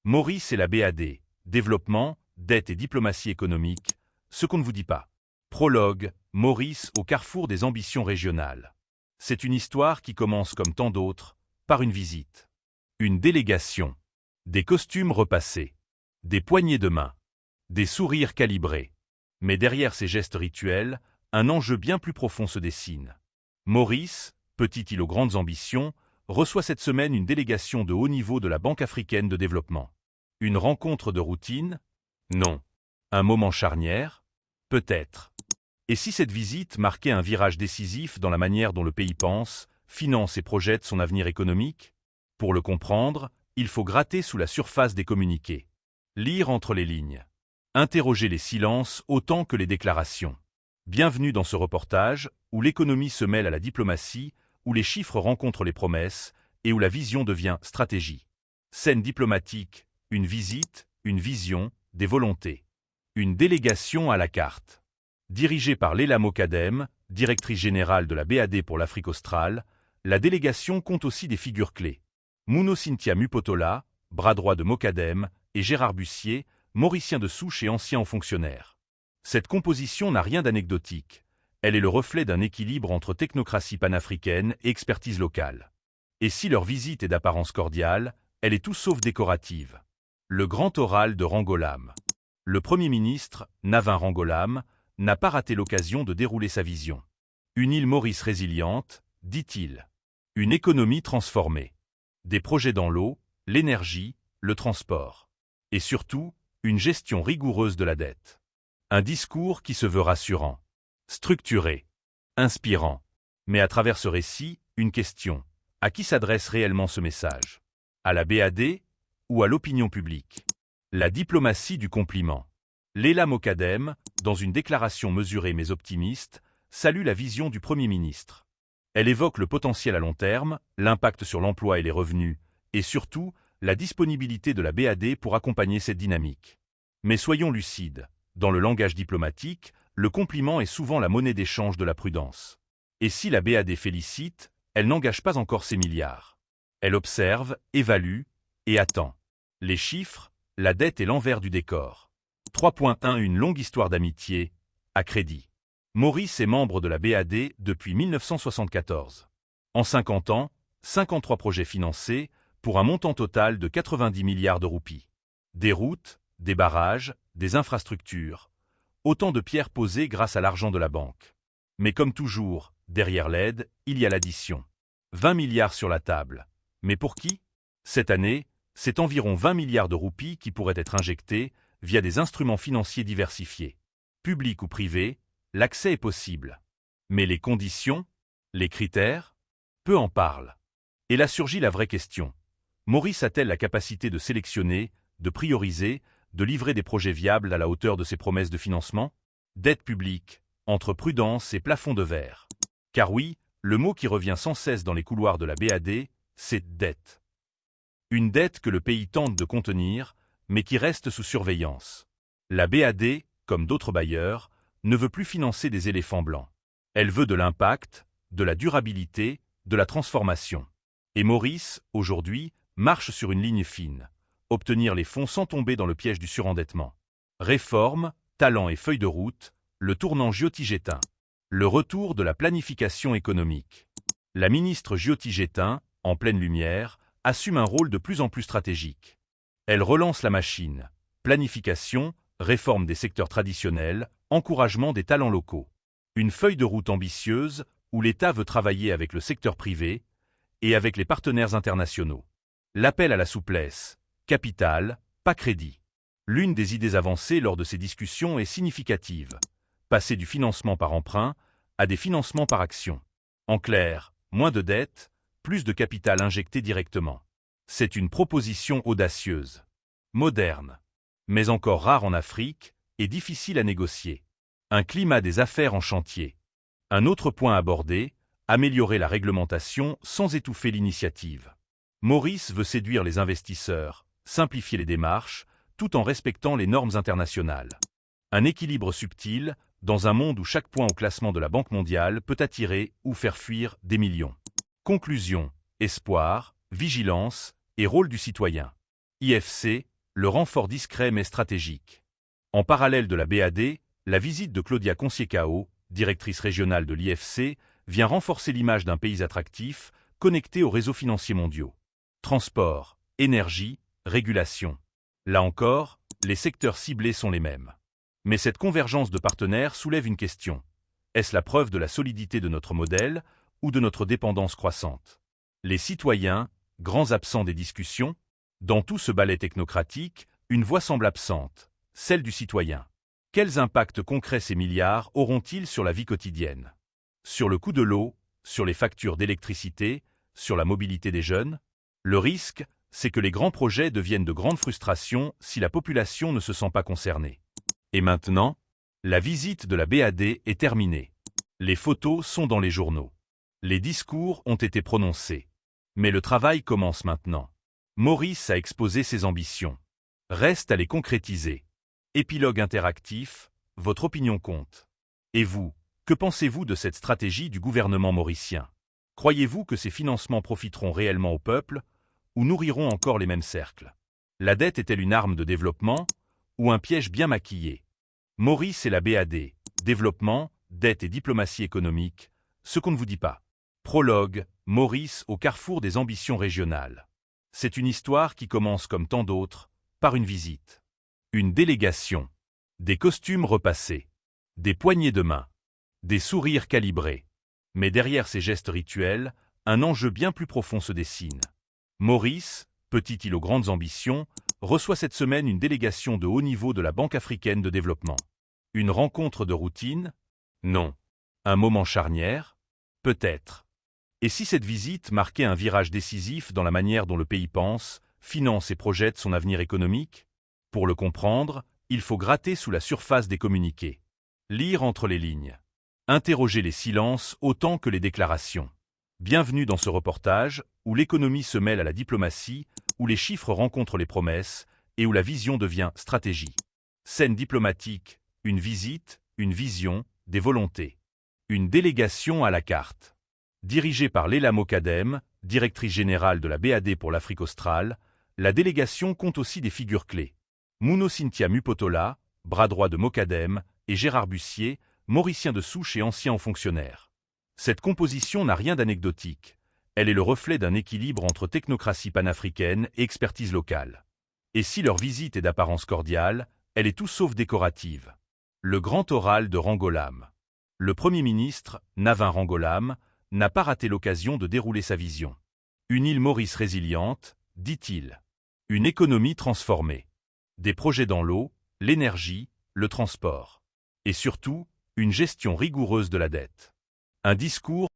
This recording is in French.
Maurice et la BAD, développement, dette et diplomatie économique, ce qu'on ne vous dit pas. Prologue, Maurice au carrefour des ambitions régionales. C'est une histoire qui commence comme tant d'autres, par une visite. Une délégation. Des costumes repassés. Des poignées de main. Des sourires calibrés. Mais derrière ces gestes rituels, un enjeu bien plus profond se dessine. Maurice, petite île aux grandes ambitions, reçoit cette semaine une délégation de haut niveau de la Banque africaine de développement. Une rencontre de routine? Non. Un moment charnière? Peut-être. Et si cette visite marquait un virage décisif dans la manière dont le pays pense, finance et projette son avenir économique? Pour le comprendre, il faut gratter sous la surface des communiqués. Lire entre les lignes. Interroger les silences autant que les déclarations. Bienvenue dans ce reportage, où l'économie se mêle à la diplomatie, où les chiffres rencontrent les promesses, et où la vision devient stratégie. Scène diplomatique, une visite, une vision, des volontés. Une délégation à la carte. Dirigée par Leila Mokadem, directrice générale de la BAD pour l'Afrique australe, la délégation compte aussi des figures clés. Mouno Cynthia Mupotola, bras droit de Mokadem, et Gérard Bussier, mauricien de souche et ancien haut fonctionnaire. Cette composition n'a rien d'anecdotique. Elle est le reflet d'un équilibre entre technocratie panafricaine et expertise locale. Et si leur visite est d'apparence cordiale, elle est tout sauf décorative. Le grand oral de Rangolam. Le Premier ministre, Navin Rangolam, n'a pas raté l'occasion de dérouler sa vision. Une île Maurice résiliente, dit-il. Une économie transformée. Des projets dans l'eau, l'énergie, le transport. Et surtout, une gestion rigoureuse de la dette. Un discours qui se veut rassurant, structuré, inspirant. Mais à travers ce récit, une question. À qui s'adresse réellement ce message? À la BAD ou à l'opinion publique? La diplomatie du compliment. Leila Mokadem, dans une déclaration mesurée mais optimiste, salue la vision du Premier ministre. Elle évoque le potentiel à long terme, l'impact sur l'emploi et les revenus, et surtout, la disponibilité de la BAD pour accompagner cette dynamique. Mais soyons lucides, dans le langage diplomatique, le compliment est souvent la monnaie d'échange de la prudence. Et si la BAD félicite, elle n'engage pas encore ses milliards. Elle observe, évalue et attend. Les chiffres, la dette et l'envers du décor. 3.1 Une longue histoire d'amitié, à crédit. Maurice est membre de la BAD depuis 1974. En 50 ans, 53 projets financés, pour un montant total de 90 milliards de roupies. Des routes, des barrages, des infrastructures. Autant de pierres posées grâce à l'argent de la banque. Mais comme toujours, derrière l'aide, il y a l'addition. 20 milliards sur la table. Mais pour qui? Cette année, c'est environ 20 milliards de roupies qui pourraient être injectés via des instruments financiers diversifiés. Publics ou privés, l'accès est possible. Mais les conditions? Les critères? Peu en parlent. Et là surgit la vraie question. Maurice a-t-elle la capacité de sélectionner, de prioriser, de livrer des projets viables à la hauteur de ses promesses de financement? Dette publique, entre prudence et plafond de verre. Car oui, le mot qui revient sans cesse dans les couloirs de la BAD, c'est dette. Une dette que le pays tente de contenir, mais qui reste sous surveillance. La BAD, comme d'autres bailleurs, ne veut plus financer des éléphants blancs. Elle veut de l'impact, de la durabilité, de la transformation. Et Maurice, aujourd'hui, marche sur une ligne fine. Obtenir les fonds sans tomber dans le piège du surendettement. Réforme, talent et feuille de route, le tournant Giotti-Gétin. Le retour de la planification économique. La ministre Giotti-Gétin, en pleine lumière, assume un rôle de plus en plus stratégique. Elle relance la machine. Planification, réforme des secteurs traditionnels, encouragement des talents locaux. Une feuille de route ambitieuse où l'État veut travailler avec le secteur privé et avec les partenaires internationaux. L'appel à la souplesse, capital, pas crédit. L'une des idées avancées lors de ces discussions est significative. Passer du financement par emprunt à des financements par action. En clair, moins de dettes, plus de capital injecté directement. C'est une proposition audacieuse, moderne, mais encore rare en Afrique et difficile à négocier. Un climat des affaires en chantier. Un autre point abordé, améliorer la réglementation sans étouffer l'initiative. Maurice veut séduire les investisseurs, simplifier les démarches, tout en respectant les normes internationales. Un équilibre subtil, dans un monde où chaque point au classement de la Banque mondiale peut attirer ou faire fuir des millions. Conclusion, espoir, vigilance et rôle du citoyen. IFC, le renfort discret mais stratégique. En parallèle de la BAD, la visite de Claudia Conceição, directrice régionale de l'IFC, vient renforcer l'image d'un pays attractif, connecté aux réseaux financiers mondiaux. Transport, énergie, régulation. Là encore, les secteurs ciblés sont les mêmes. Mais cette convergence de partenaires soulève une question. Est-ce la preuve de la solidité de notre modèle ou de notre dépendance croissante? Les citoyens, grands absents des discussions, dans tout ce ballet technocratique, une voix semble absente, celle du citoyen. Quels impacts concrets ces milliards auront-ils sur la vie quotidienne? Sur le coût de l'eau, sur les factures d'électricité, sur la mobilité des jeunes? Le risque, c'est que les grands projets deviennent de grandes frustrations si la population ne se sent pas concernée. Et maintenant, la visite de la BAD est terminée. Les photos sont dans les journaux. Les discours ont été prononcés. Mais le travail commence maintenant. Maurice a exposé ses ambitions. Reste à les concrétiser. Épilogue interactif, votre opinion compte. Et vous, que pensez-vous de cette stratégie du gouvernement mauricien? Croyez-vous que ces financements profiteront réellement au peuple ou nourriront encore les mêmes cercles? La dette est-elle une arme de développement ou un piège bien maquillé? Maurice et la BAD, développement, dette et diplomatie économique, ce qu'on ne vous dit pas. Prologue, Maurice au carrefour des ambitions régionales. C'est une histoire qui commence comme tant d'autres, par une visite. Une délégation. Des costumes repassés. Des poignées de main. Des sourires calibrés. Mais derrière ces gestes rituels, un enjeu bien plus profond se dessine. Maurice, petit île aux grandes ambitions, reçoit cette semaine une délégation de haut niveau de la Banque africaine de développement. Une rencontre de routine? Non. Un moment charnière? Peut-être. Et si cette visite marquait un virage décisif dans la manière dont le pays pense, finance et projette son avenir économique? Pour le comprendre, il faut gratter sous la surface des communiqués. Lire entre les lignes. Interroger les silences autant que les déclarations. Bienvenue dans ce reportage, où l'économie se mêle à la diplomatie, où les chiffres rencontrent les promesses, et où la vision devient stratégie. Scène diplomatique, une visite, une vision, des volontés. Une délégation à la carte. Dirigée par Leila Mokadem, directrice générale de la BAD pour l'Afrique australe, la délégation compte aussi des figures clés. Mouno Cynthia Mupotola, bras droit de Mokadem, et Gérard Bussier, mauricien de souche et ancien haut fonctionnaire. Cette composition n'a rien d'anecdotique. Elle est le reflet d'un équilibre entre technocratie panafricaine et expertise locale. Et si leur visite est d'apparence cordiale, elle est tout sauf décorative. Le grand oral de Rangolam. Le Premier ministre, Navin Rangolam, n'a pas raté l'occasion de dérouler sa vision. Une île Maurice résiliente, dit-il. Une économie transformée. Des projets dans l'eau, l'énergie, le transport. Et surtout, une gestion rigoureuse de la dette. Un discours